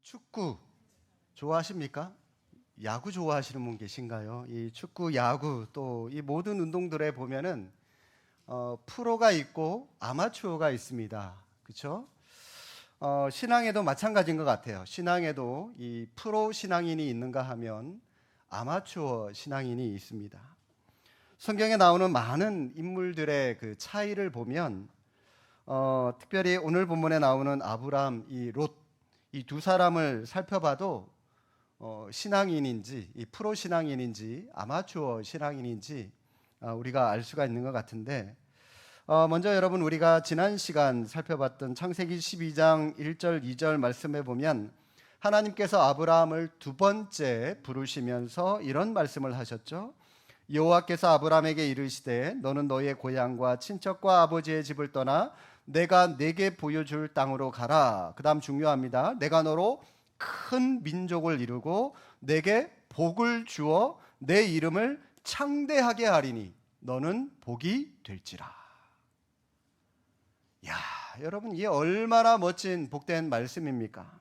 축구 좋아하십니까? 야구 좋아하시는 분 계신가요? 이 축구, 야구 또 이 모든 운동들에 보면은 프로가 있고 아마추어가 있습니다. 그렇죠? 신앙에도 마찬가지인 것 같아요. 신앙에도 이 프로 신앙인이 있는가 하면 아마추어 신앙인이 있습니다. 성경에 나오는 많은 인물들의 그 차이를 보면 특별히 오늘 본문에 나오는 아브람, 이 롯, 이 두 사람을 살펴봐도 신앙인인지, 이 프로 신앙인인지, 아마추어 신앙인인지 우리가 알 수가 있는 것 같은데, 먼저 여러분 우리가 지난 시간 살펴봤던 창세기 12장 1절, 2절 말씀에 보면 하나님께서 아브라함을 두 번째 부르시면서 이런 말씀을 하셨죠. 여호와께서 아브라함에게 이르시되 너는 너의 고향과 친척과 아버지의 집을 떠나 내가 내게 보여줄 땅으로 가라. 그 다음 중요합니다. 내가 너로 큰 민족을 이루고 내게 복을 주어 내 이름을 창대하게 하리니 너는 복이 될지라. 야, 여러분 이게 얼마나 멋진 복된 말씀입니까?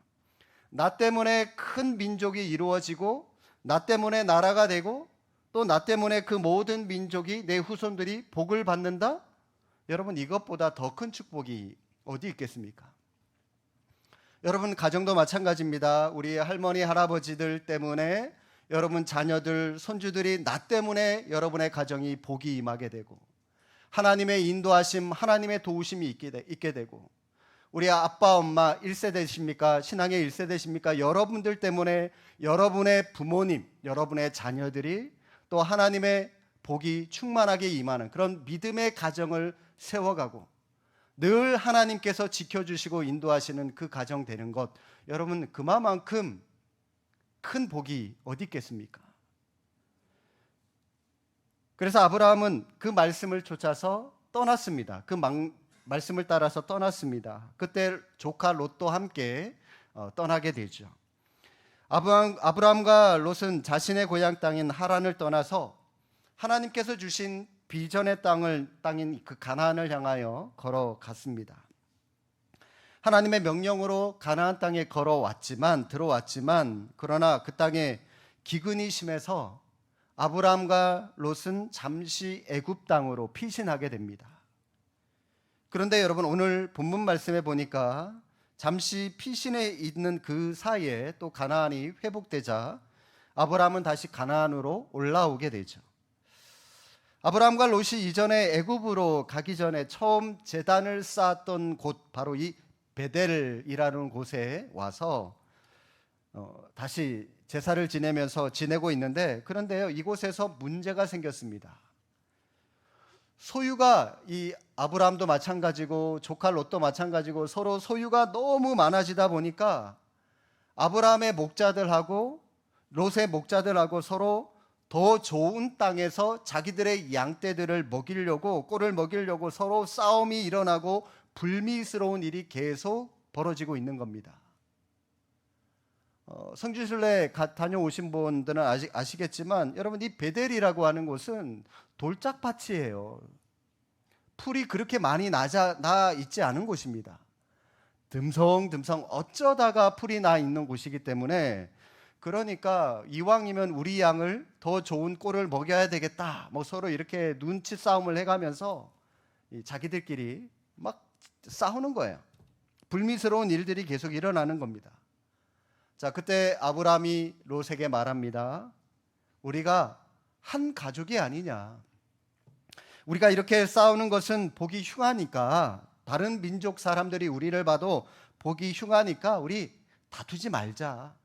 나 때문에 큰 민족이 이루어지고 나 때문에 나라가 되고 또 나 때문에 그 모든 민족이 내 후손들이 복을 받는다? 여러분 이것보다 더 큰 축복이 어디 있겠습니까? 여러분 가정도 마찬가지입니다. 우리 할머니 할아버지들 때문에 여러분 자녀들 손주들이 나 때문에 여러분의 가정이 복이 임하게 되고 하나님의 인도하심 하나님의 도우심이 있게 되고 우리 아빠 엄마 1세대십니까? 신앙의 1세대십니까? 여러분들 때문에 여러분의 부모님 여러분의 자녀들이 또 하나님의 복이 충만하게 임하는 그런 믿음의 가정을 세워가고 늘 하나님께서 지켜주시고 인도하시는 그 가정 되는 것, 여러분 그만큼 큰 복이 어디 있겠습니까? 그래서 아브라함은 그 말씀을 쫓아서 떠났습니다. 그 말씀을 따라서 떠났습니다. 그때 조카 롯도 함께 떠나게 되죠. 아브라함과 롯은 자신의 고향 땅인 하란을 떠나서 하나님께서 주신 비전의 땅인 그 가나안을 향하여 걸어갔습니다. 하나님의 명령으로 가나안 땅에 들어왔지만 그러나 그 땅에 기근이 심해서 아브라함과 롯은 잠시 애굽 땅으로 피신하게 됩니다. 그런데 여러분 오늘 본문 말씀에 보니까 잠시 피신해 있는 그 사이에 또 가나안이 회복되자 아브라함은 다시 가나안으로 올라오게 되죠. 아브라함과 롯이 이전에 애굽으로 가기 전에 처음 제단을 쌓았던 곳 바로 이 베델이라는 곳에 와서 다시 제사를 지내고 있는데 그런데요 이곳에서 문제가 생겼습니다. 소유가 이 아브라함도 마찬가지고 조카 롯도 마찬가지고 서로 소유가 너무 많아지다 보니까 아브라함의 목자들하고 롯의 목자들하고 서로 더 좋은 땅에서 자기들의 양떼들을 꼴을 먹이려고 서로 싸움이 일어나고 불미스러운 일이 계속 벌어지고 있는 겁니다. 성지순례 다녀오신 분들은 아시겠지만 여러분 이 베델이라고 하는 곳은 돌짝밭이에요. 풀이 그렇게 많이 나 있지 않은 곳입니다. 듬성듬성 어쩌다가 풀이 나 있는 곳이기 때문에 그러니까 이왕이면 우리 양을 더 좋은 꼴을 먹여야 되겠다. 서로 이렇게 눈치 싸움을 해가면서 자기들끼리 막 싸우는 거예요. 불미스러운 일들이 계속 일어나는 겁니다. 자, 그때 아브라함이 롯에게 말합니다. 우리가 한 가족이 아니냐. 우리가 이렇게 싸우는 것은 보기 흉하니까 다른 민족 사람들이 우리를 봐도 보기 흉하니까 우리 다투지 말자.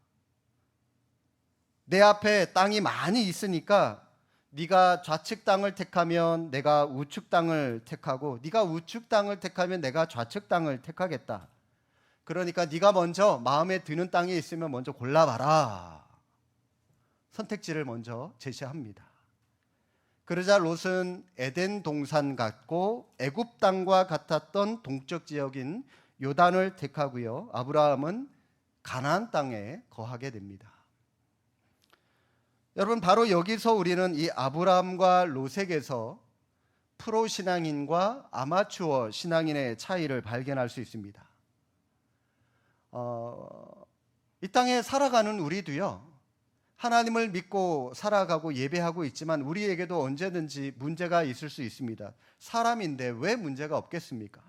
내 앞에 땅이 많이 있으니까 네가 좌측 땅을 택하면 내가 우측 땅을 택하고 네가 우측 땅을 택하면 내가 좌측 땅을 택하겠다. 그러니까 네가 먼저 마음에 드는 땅이 있으면 먼저 골라봐라. 선택지를 먼저 제시합니다. 그러자 롯은 에덴 동산 같고 애굽 땅과 같았던 동쪽 지역인 요단을 택하고요. 아브라함은 가나안 땅에 거하게 됩니다. 여러분 바로 여기서 우리는 이 아브라함과 롯에게서 프로 신앙인과 아마추어 신앙인의 차이를 발견할 수 있습니다. 이 땅에 살아가는 우리도요, 하나님을 믿고 살아가고 예배하고 있지만 우리에게도 언제든지 문제가 있을 수 있습니다. 사람인데 왜 문제가 없겠습니까?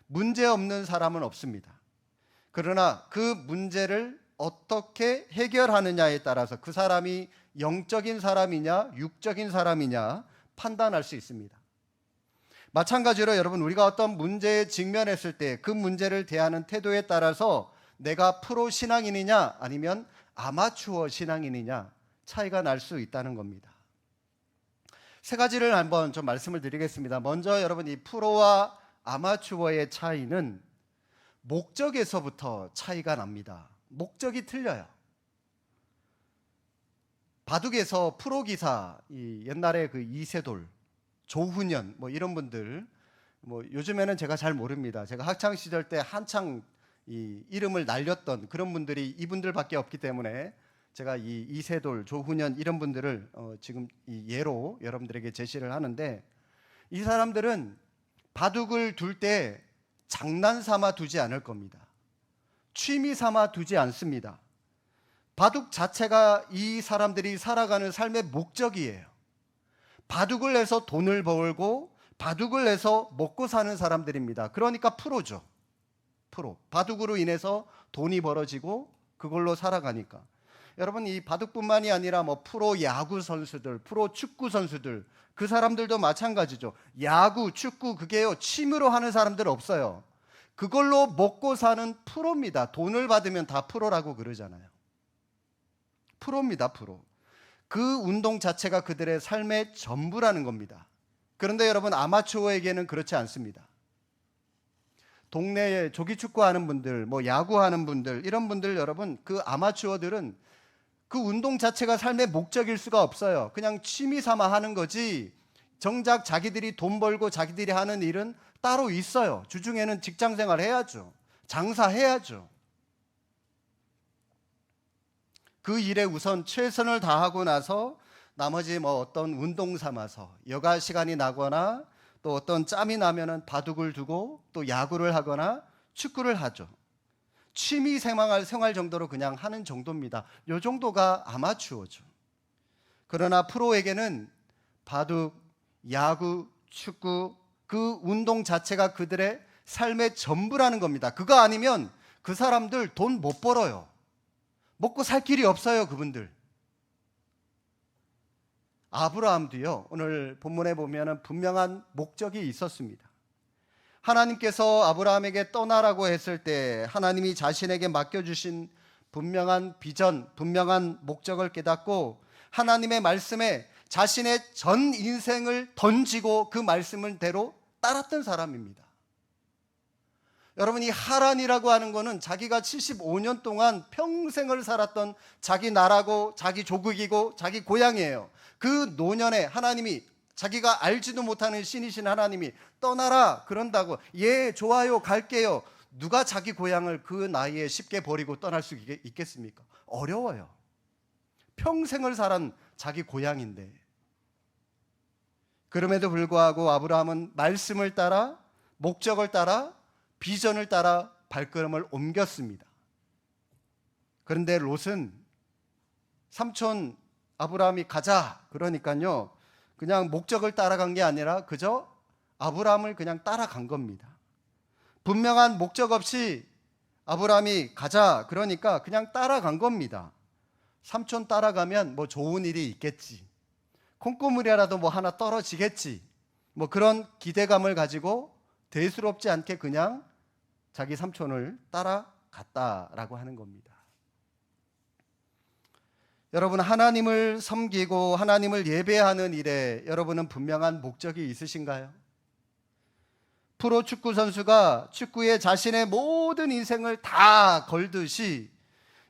문제 없는 사람은 없습니다. 그러나 그 문제를 어떻게 해결하느냐에 따라서 그 사람이 영적인 사람이냐 육적인 사람이냐 판단할 수 있습니다. 마찬가지로 여러분, 우리가 어떤 문제에 직면했을 때 그 문제를 대하는 태도에 따라서 내가 프로 신앙인이냐 아니면 아마추어 신앙인이냐 차이가 날 수 있다는 겁니다. 세 가지를 한번 좀 말씀을 드리겠습니다. 먼저 여러분, 이 프로와 아마추어의 차이는 목적에서부터 차이가 납니다. 목적이 틀려요. 바둑에서 프로 기사, 옛날에 그 이세돌, 조훈현 뭐 이런 분들, 뭐 요즘에는 제가 잘 모릅니다. 제가 학창 시절 때 한창 이 이름을 날렸던 그런 분들이 이분들밖에 없기 때문에 제가 이 이세돌, 조훈현 이런 분들을 지금 이 예로 여러분들에게 제시를 하는데, 이 사람들은 바둑을 둘 때 장난 삼아 두지 않을 겁니다. 취미 삼아 두지 않습니다. 바둑 자체가 이 사람들이 살아가는 삶의 목적이에요. 바둑을 해서 돈을 벌고 바둑을 해서 먹고 사는 사람들입니다. 그러니까 프로죠. 프로. 바둑으로 인해서 돈이 벌어지고 그걸로 살아가니까. 여러분, 이 바둑뿐만이 아니라 뭐 프로 야구 선수들, 프로 축구 선수들, 그 사람들도 마찬가지죠. 야구, 축구, 그게요, 취미로 하는 사람들 없어요. 그걸로 먹고 사는 프로입니다. 돈을 받으면 다 프로라고 그러잖아요. 프로입니다, 프로. 그 운동 자체가 그들의 삶의 전부라는 겁니다. 그런데 여러분, 아마추어에게는 그렇지 않습니다. 동네에 조기축구 하는 분들, 뭐 야구하는 분들, 이런 분들, 여러분, 그 아마추어들은 그 운동 자체가 삶의 목적일 수가 없어요. 그냥 취미 삼아 하는 거지, 정작 자기들이 돈 벌고 자기들이 하는 일은 따로 있어요. 주중에는 직장 생활 해야죠. 장사해야죠. 그 일에 우선 최선을 다하고 나서 나머지 뭐 어떤 운동 삼아서 여가 시간이 나거나 또 어떤 짬이 나면은 바둑을 두고 또 야구를 하거나 축구를 하죠. 취미 생활 정도로 그냥 하는 정도입니다. 요 정도가 아마추어죠. 그러나 프로에게는 바둑, 야구, 축구, 그 운동 자체가 그들의 삶의 전부라는 겁니다. 그거 아니면 그 사람들 돈 못 벌어요. 먹고 살 길이 없어요, 그분들. 아브라함도요, 오늘 본문에 보면은 분명한 목적이 있었습니다. 하나님께서 아브라함에게 떠나라고 했을 때 하나님이 자신에게 맡겨주신 분명한 비전, 분명한 목적을 깨닫고 하나님의 말씀에 자신의 전 인생을 던지고 그 말씀대로 따랐던 사람입니다. 여러분, 이 하란이라고 하는 거는 자기가 75년 동안 평생을 살았던 자기 나라고 자기 조국이고 자기 고향이에요. 그 노년에 하나님이, 자기가 알지도 못하는 신이신 하나님이 떠나라 그런다고, 예, 좋아요, 갈게요. 누가 자기 고향을 그 나이에 쉽게 버리고 떠날 수 있겠습니까? 어려워요. 평생을 살은 자기 고향인데. 그럼에도 불구하고 아브라함은 말씀을 따라, 목적을 따라, 비전을 따라 발걸음을 옮겼습니다. 그런데 롯은 삼촌 아브라함이 가자 그러니까요, 그냥 목적을 따라간 게 아니라 그저 아브라함을 그냥 따라간 겁니다. 분명한 목적 없이 아브라함이 가자 그러니까 그냥 따라간 겁니다. 삼촌 따라가면 뭐 좋은 일이 있겠지, 콩고물이라도 뭐 하나 떨어지겠지, 뭐 그런 기대감을 가지고 대수롭지 않게 그냥 자기 삼촌을 따라갔다라고 하는 겁니다. 여러분, 하나님을 섬기고 하나님을 예배하는 일에 여러분은 분명한 목적이 있으신가요? 프로 축구 선수가 축구에 자신의 모든 인생을 다 걸듯이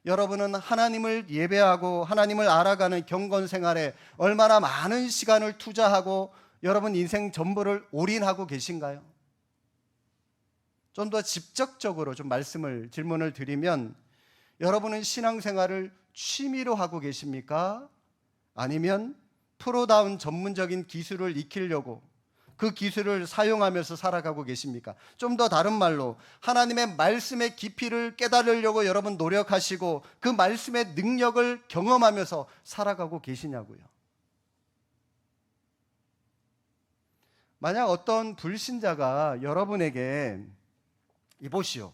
여러분은 하나님을 예배하고 하나님을 알아가는 경건 생활에 얼마나 많은 시간을 투자하고 여러분 인생 전부를 올인하고 계신가요? 좀 더 직접적으로 좀 질문을 드리면, 여러분은 신앙생활을 취미로 하고 계십니까? 아니면 프로다운 전문적인 기술을 익히려고, 그 기술을 사용하면서 살아가고 계십니까? 좀 더 다른 말로 하나님의 말씀의 깊이를 깨달으려고 여러분 노력하시고 그 말씀의 능력을 경험하면서 살아가고 계시냐고요. 만약 어떤 불신자가 여러분에게 이보시오,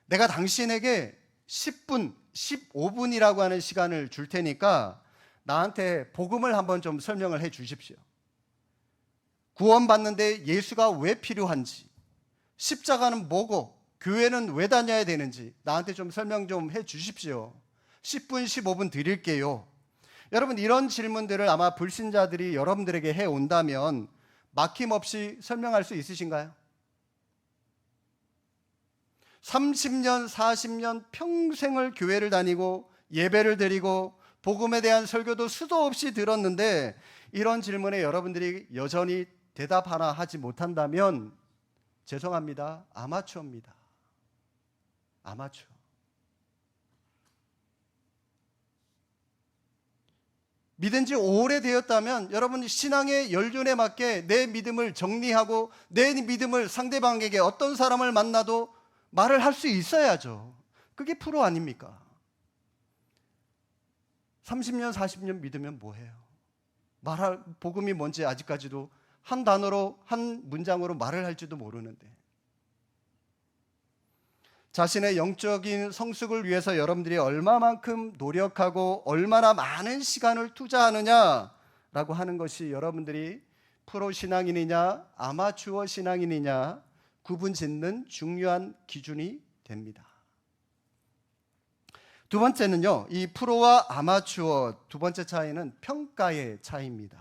내가 당신에게 10분, 15분이라고 하는 시간을 줄 테니까 나한테 복음을 한번 좀 설명을 해 주십시오. 구원받는데 예수가 왜 필요한지, 십자가는 뭐고 교회는 왜 다녀야 되는지 나한테 좀 설명 좀 해 주십시오. 10분, 15분 드릴게요. 여러분, 이런 질문들을 아마 불신자들이 여러분들에게 해 온다면 막힘없이 설명할 수 있으신가요? 30년, 40년 평생을 교회를 다니고 예배를 드리고 복음에 대한 설교도 수도 없이 들었는데 이런 질문에 여러분들이 여전히 대답 하나 하지 못한다면 죄송합니다. 아마추어입니다. 아마추어. 믿은 지 오래되었다면 여러분 신앙의 연륜에 맞게 내 믿음을 정리하고 내 믿음을 상대방에게 어떤 사람을 만나도 말을 할 수 있어야죠. 그게 프로 아닙니까? 30년, 40년 믿으면 뭐해요? 복음이 뭔지 아직까지도 한 단어로, 한 문장으로 말을 할지도 모르는데 자신의 영적인 성숙을 위해서 여러분들이 얼마만큼 노력하고 얼마나 많은 시간을 투자하느냐라고 하는 것이 여러분들이 프로 신앙인이냐 아마추어 신앙인이냐 구분 짓는 중요한 기준이 됩니다. 두 번째는요, 이 프로와 아마추어 두 번째 차이는 평가의 차이입니다.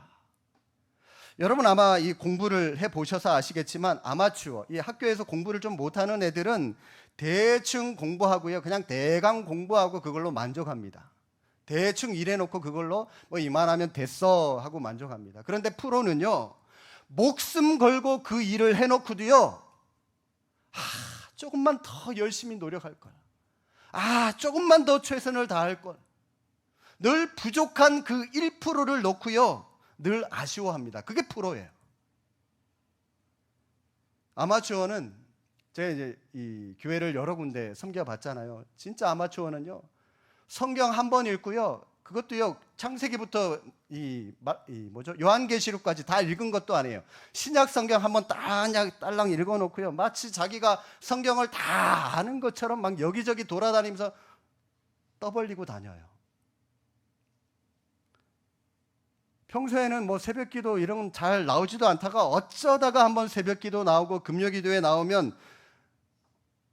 여러분 아마 이 공부를 해보셔서 아시겠지만 아마추어, 이 학교에서 공부를 좀 못하는 애들은 대충 공부하고요, 그냥 대강 공부하고 그걸로 만족합니다. 대충 일해놓고 그걸로 뭐 이만하면 됐어 하고 만족합니다. 그런데 프로는요, 목숨 걸고 그 일을 해놓고도요, 조금만 더 열심히 노력할 걸, 조금만 더 최선을 다할 걸, 늘 부족한 그 1%를 놓고요 늘 아쉬워합니다. 그게 프로예요. 아마추어는 제가 이제 이 교회를 여러 군데 섬겨봤잖아요. 진짜 아마추어는요, 성경 한 번 읽고요, 그것도요 창세기부터 요한계시록까지 다 읽은 것도 아니에요. 신약 성경 한번 딸랑 읽어놓고요, 마치 자기가 성경을 다 아는 것처럼 막 여기저기 돌아다니면서 떠벌리고 다녀요. 평소에는 뭐 새벽기도 이런 건 잘 나오지도 않다가 어쩌다가 한번 새벽기도 나오고 금요기도에 나오면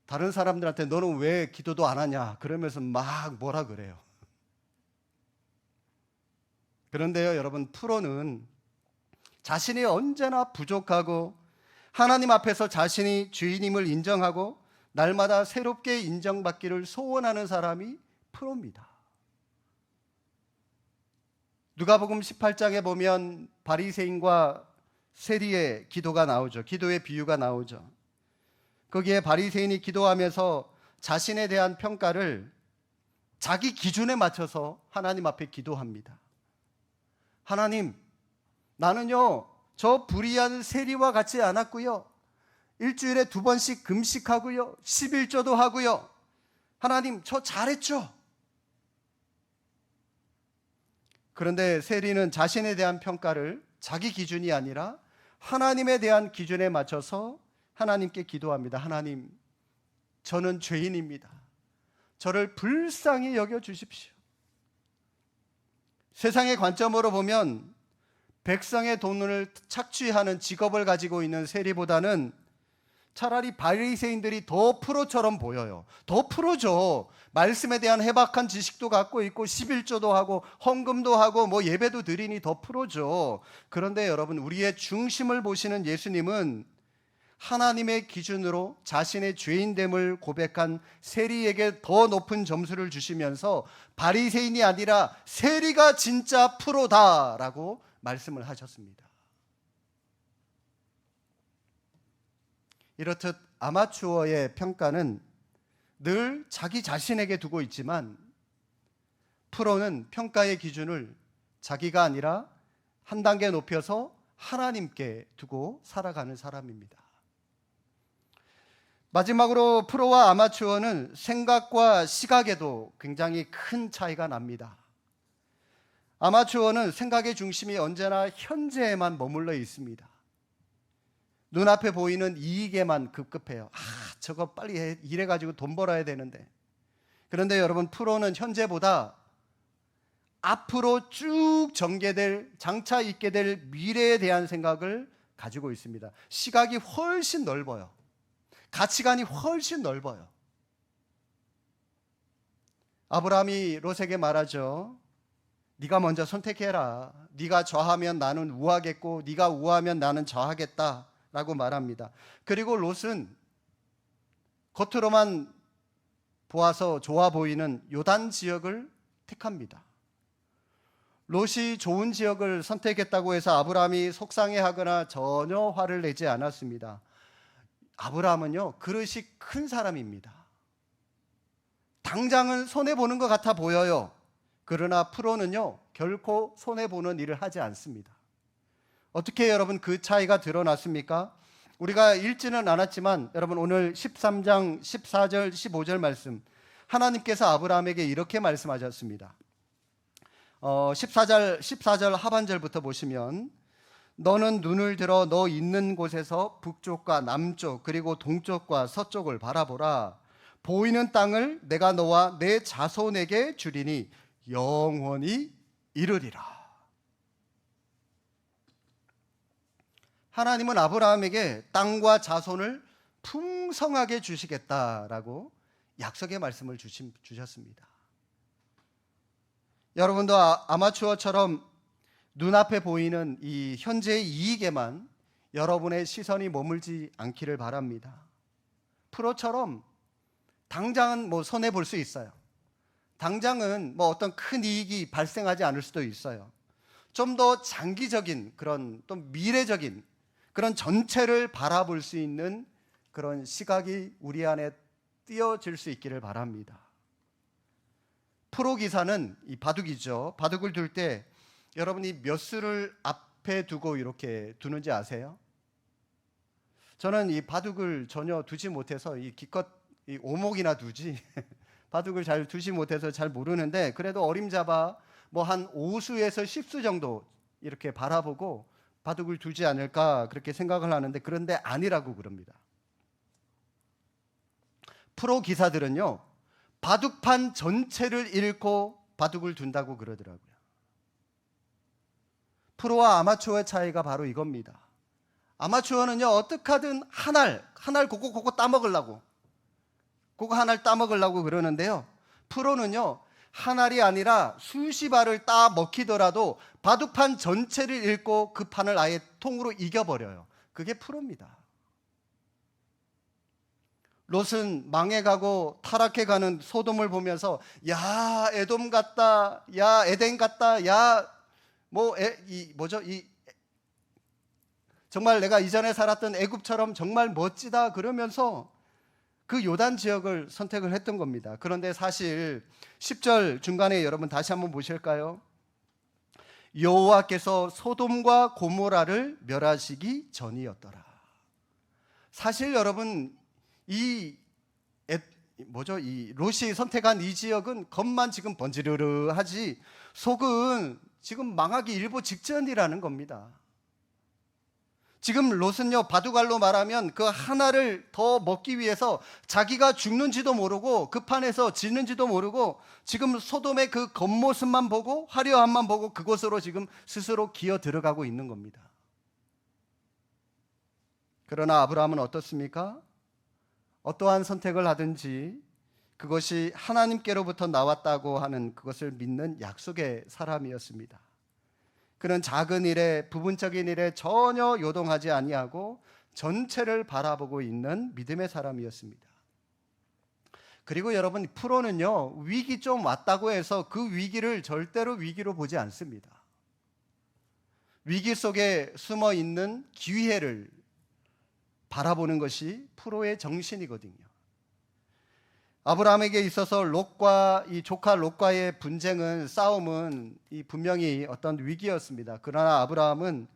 다른 사람들한테 너는 왜 기도도 안 하냐 그러면서 막 뭐라 그래요. 그런데요 여러분, 프로는 자신이 언제나 부족하고 하나님 앞에서 자신이 죄인임을 인정하고 날마다 새롭게 인정받기를 소원하는 사람이 프로입니다. 누가복음 18장에 보면 바리새인과 세리의 기도가 나오죠. 기도의 비유가 나오죠. 거기에 바리새인이 기도하면서 자신에 대한 평가를 자기 기준에 맞춰서 하나님 앞에 기도합니다. 하나님, 나는요 저 불의한 세리와 같지 않았고요, 일주일에 2번씩 금식하고요, 11조도 하고요, 하나님 저 잘했죠. 그런데 세리는 자신에 대한 평가를 자기 기준이 아니라 하나님에 대한 기준에 맞춰서 하나님께 기도합니다. 하나님, 저는 죄인입니다. 저를 불쌍히 여겨주십시오. 세상의 관점으로 보면 백성의 돈을 착취하는 직업을 가지고 있는 세리보다는 차라리 바리새인들이 더 프로처럼 보여요. 더 프로죠. 말씀에 대한 해박한 지식도 갖고 있고 11조도 하고 헌금도 하고 뭐 예배도 드리니 더 프로죠. 그런데 여러분, 우리의 중심을 보시는 예수님은 하나님의 기준으로 자신의 죄인됨을 고백한 세리에게 더 높은 점수를 주시면서 바리새인이 아니라 세리가 진짜 프로다라고 말씀을 하셨습니다. 이렇듯 아마추어의 평가는 늘 자기 자신에게 두고 있지만 프로는 평가의 기준을 자기가 아니라 한 단계 높여서 하나님께 두고 살아가는 사람입니다. 마지막으로 프로와 아마추어는 생각과 시각에도 굉장히 큰 차이가 납니다. 아마추어는 생각의 중심이 언제나 현재에만 머물러 있습니다. 눈앞에 보이는 이익에만 급급해요. 저거 빨리 일해가지고 돈 벌어야 되는데. 그런데 여러분, 프로는 현재보다 앞으로 쭉 전개될, 장차 있게 될 미래에 대한 생각을 가지고 있습니다. 시각이 훨씬 넓어요. 가치관이 훨씬 넓어요. 아브라함이 롯에게 말하죠. 네가 먼저 선택해라. 네가 좌하면 나는 우하겠고 네가 우하면 나는 좌하겠다 라고 말합니다. 그리고 롯은 겉으로만 보아서 좋아 보이는 요단 지역을 택합니다. 롯이 좋은 지역을 선택했다고 해서 아브라함이 속상해하거나 전혀 화를 내지 않았습니다. 아브라함은요, 그릇이 큰 사람입니다. 당장은 손해보는 것 같아 보여요. 그러나 프로는요, 결코 손해보는 일을 하지 않습니다. 어떻게 여러분 그 차이가 드러났습니까? 우리가 읽지는 않았지만 여러분, 오늘 13장 14절 15절 말씀, 하나님께서 아브라함에게 이렇게 말씀하셨습니다. 14절 하반절부터 보시면, 너는 눈을 들어 너 있는 곳에서 북쪽과 남쪽 그리고 동쪽과 서쪽을 바라보라. 보이는 땅을 내가 너와 내 자손에게 주리니 영원히 이르리라. 하나님은 아브라함에게 땅과 자손을 풍성하게 주시겠다라고 약속의 말씀을 주셨습니다. 여러분도 아마추어처럼 눈앞에 보이는 이 현재의 이익에만 여러분의 시선이 머물지 않기를 바랍니다. 프로처럼 당장은 손해 볼 수 있어요. 당장은 어떤 큰 이익이 발생하지 않을 수도 있어요. 좀 더 장기적인 그런 또 미래적인 그런 전체를 바라볼 수 있는 그런 시각이 우리 안에 띄어질 수 있기를 바랍니다. 프로 기사는 이 바둑이죠. 바둑을 둘 때 여러분이 몇 수를 앞에 두고 이렇게 두는지 아세요? 저는 이 바둑을 전혀 두지 못해서 기껏 오목이나 두지 바둑을 잘 두지 못해서 잘 모르는데, 그래도 어림잡아 한 5수에서 10수 정도 이렇게 바라보고 바둑을 두지 않을까 그렇게 생각을 하는데, 그런데 아니라고 그럽니다. 프로 기사들은요, 바둑판 전체를 읽고 바둑을 둔다고 그러더라고요. 프로와 아마추어의 차이가 바로 이겁니다. 아마추어는요, 어떻게 하든 한 알 그거 따먹으려고, 그거 한 알 따먹으려고 그러는데요, 프로는요, 한 알이 아니라 수십 알을 따 먹히더라도 바둑판 전체를 읽고 그 판을 아예 통으로 이겨버려요. 그게 프로입니다. 롯은 망해가고 타락해가는 소돔을 보면서, 야 에돔 같다, 야 에덴 같다, 야 정말 내가 이전에 살았던 애굽처럼 정말 멋지다 그러면서 그 요단 지역을 선택을 했던 겁니다. 그런데 사실 10절 중간에 여러분 다시 한번 보실까요? 여호와께서 소돔과 고모라를 멸하시기 전이었더라. 사실 여러분, 이 롯이 선택한 이 지역은 겉만 지금 번지르르하지 속은 지금 망하기 일보 직전이라는 겁니다. 지금 롯은요, 바둑알로 말하면 그 하나를 더 먹기 위해서 자기가 죽는지도 모르고 그 판에서 지는지도 모르고 지금 소돔의 그 겉모습만 보고 화려함만 보고 그곳으로 지금 스스로 기어 들어가고 있는 겁니다. 그러나 아브라함은 어떻습니까? 어떠한 선택을 하든지 그것이 하나님께로부터 나왔다고 하는 그것을 믿는 약속의 사람이었습니다. 그는 작은 일에, 부분적인 일에 전혀 요동하지 아니하고 전체를 바라보고 있는 믿음의 사람이었습니다. 그리고 여러분, 프로는요, 위기 좀 왔다고 해서 그 위기를 절대로 위기로 보지 않습니다. 위기 속에 숨어 있는 기회를 바라보는 것이 프로의 정신이거든요. 아브라함에게 있어서 롯과 이 조카 롯과의 싸움은 분명히 어떤 위기였습니다. 그러나 아브라함은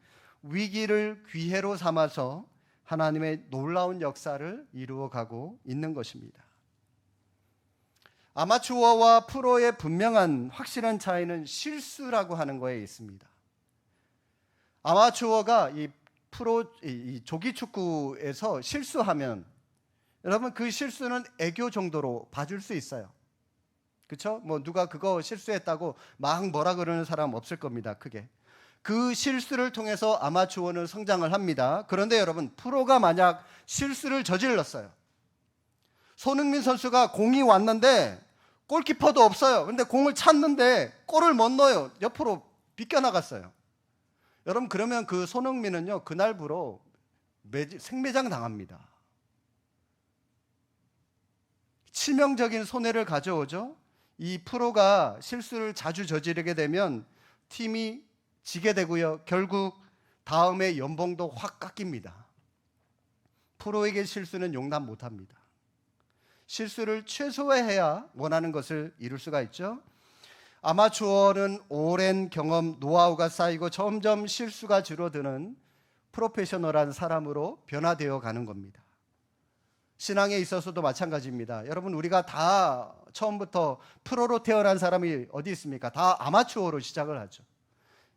위기를 기회로 삼아서 하나님의 놀라운 역사를 이루어가고 있는 것입니다. 아마추어와 프로의 분명한 확실한 차이는 실수라고 하는 거에 있습니다. 아마추어가 이 조기 축구에서 실수하면 여러분 그 실수는 애교 정도로 봐줄 수 있어요. 그렇죠? 뭐 누가 그거 실수했다고 막 뭐라 그러는 사람 없을 겁니다. 크게. 그 실수를 통해서 아마추어는 성장을 합니다. 그런데 여러분 프로가 만약 실수를 저질렀어요. 손흥민 선수가 공이 왔는데 골키퍼도 없어요. 근데 공을 찼는데 골을 못 넣어요. 옆으로 비껴나갔어요. 여러분 그러면 그 손흥민은요 그날부로 생매장 당합니다. 치명적인 손해를 가져오죠. 이 프로가 실수를 자주 저지르게 되면 팀이 지게 되고요. 결국 다음에 연봉도 확 깎입니다. 프로에게 실수는 용납 못합니다. 실수를 최소화해야 원하는 것을 이룰 수가 있죠. 아마추어는 오랜 경험, 노하우가 쌓이고 점점 실수가 줄어드는 프로페셔널한 사람으로 변화되어 가는 겁니다. 신앙에 있어서도 마찬가지입니다. 여러분 우리가 다 처음부터 프로로 태어난 사람이 어디 있습니까? 다 아마추어로 시작을 하죠.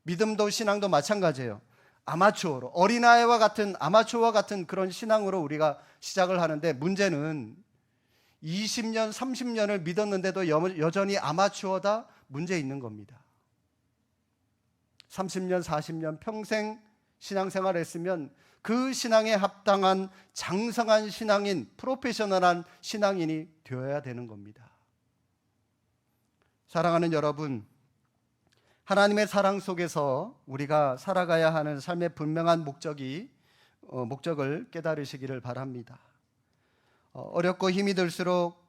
믿음도 신앙도 마찬가지예요. 아마추어로 어린아이와 같은 아마추어와 같은 그런 신앙으로 우리가 시작을 하는데 문제는 20년, 30년을 믿었는데도 여전히 아마추어다 문제 있는 겁니다. 30년, 40년 평생 신앙생활을 했으면 그 신앙에 합당한 장성한 신앙인, 프로페셔널한 신앙인이 되어야 되는 겁니다. 사랑하는 여러분, 하나님의 사랑 속에서 우리가 살아가야 하는 삶의 분명한 목적을 깨달으시기를 바랍니다. 어렵고 힘이 들수록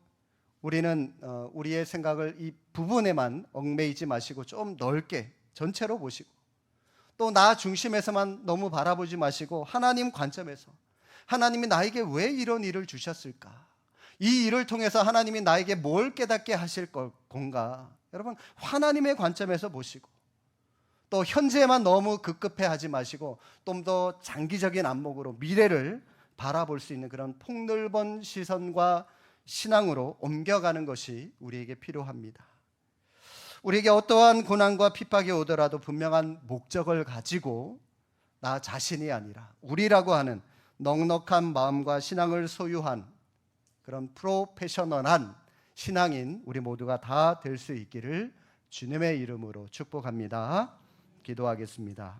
우리는 우리의 생각을 이 부분에만 얽매이지 마시고 좀 넓게 전체로 보시고 또 나 중심에서만 너무 바라보지 마시고 하나님 관점에서 하나님이 나에게 왜 이런 일을 주셨을까? 이 일을 통해서 하나님이 나에게 뭘 깨닫게 하실 건가? 여러분 하나님의 관점에서 보시고 또 현재에만 너무 급급해하지 마시고 좀 더 장기적인 안목으로 미래를 바라볼 수 있는 그런 폭넓은 시선과 신앙으로 옮겨가는 것이 우리에게 필요합니다. 우리에게 어떠한 고난과 핍박이 오더라도 분명한 목적을 가지고 나 자신이 아니라 우리라고 하는 넉넉한 마음과 신앙을 소유한 그런 프로페셔널한 신앙인 우리 모두가 다 될 수 있기를 주님의 이름으로 축복합니다. 기도하겠습니다.